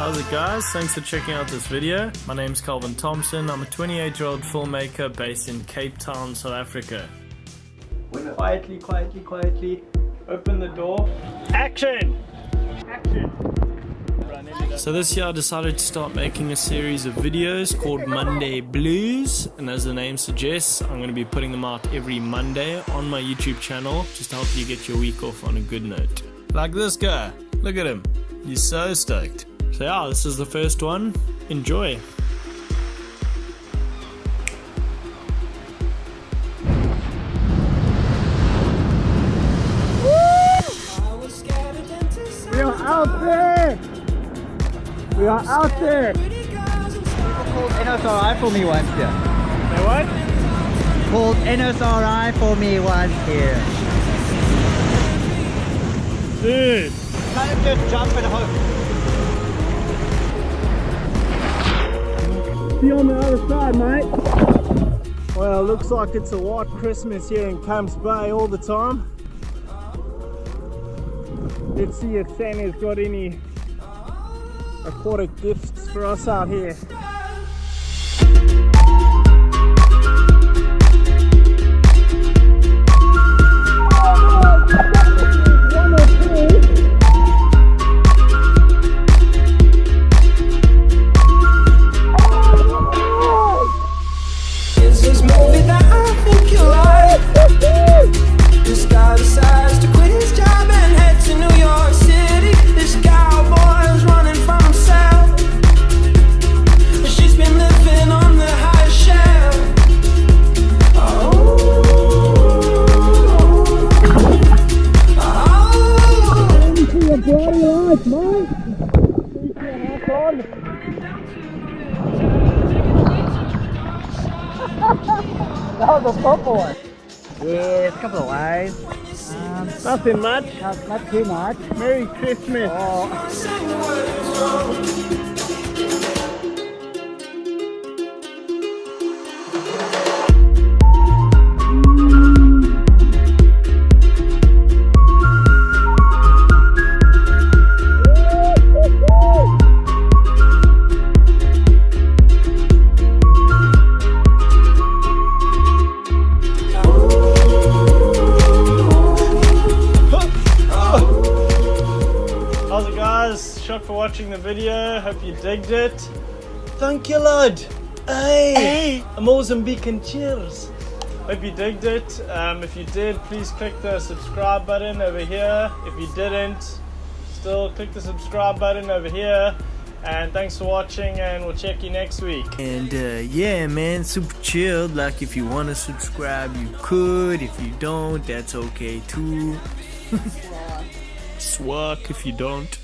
How's it guys? Thanks for checking out this video. My name's Calvin Thompson. I'm a 28-year-old filmmaker based in Cape Town, South Africa. Quietly, open the door. Action! So this year I decided to start making a series of videos called Monday Blues, and as the name suggests, I'm going to be putting them out every Monday on my YouTube channel just to help you get your week off on a good note. Like this guy, look at him, he's so stoked. So yeah, this is the first one. Enjoy. We are out there! We are out there! Called NSRI for me once here. Say what? Called NSRI for me once here. Dude! Kind of just jump and hope. See you on the other side, mate. Well, looks like it's a white Christmas here in Camps Bay all the time. Let's see if Santa's got any aquatic gifts for us out here. That was a purple one. Yeah, it's a couple of lives. Nothing much. Not too much. Merry Christmas. How's it guys? Shot for watching the video. Hope you digged it. Thank you, lad. Hey, a Mozambican cheers. Hope you digged it. If you did, please click the subscribe button over here. If you didn't, still click the subscribe button over here. And thanks for watching, and we'll check you next week. And yeah, man, super chilled. Like, if you want to subscribe, you could. If you don't, that's okay too. Swag if you don't.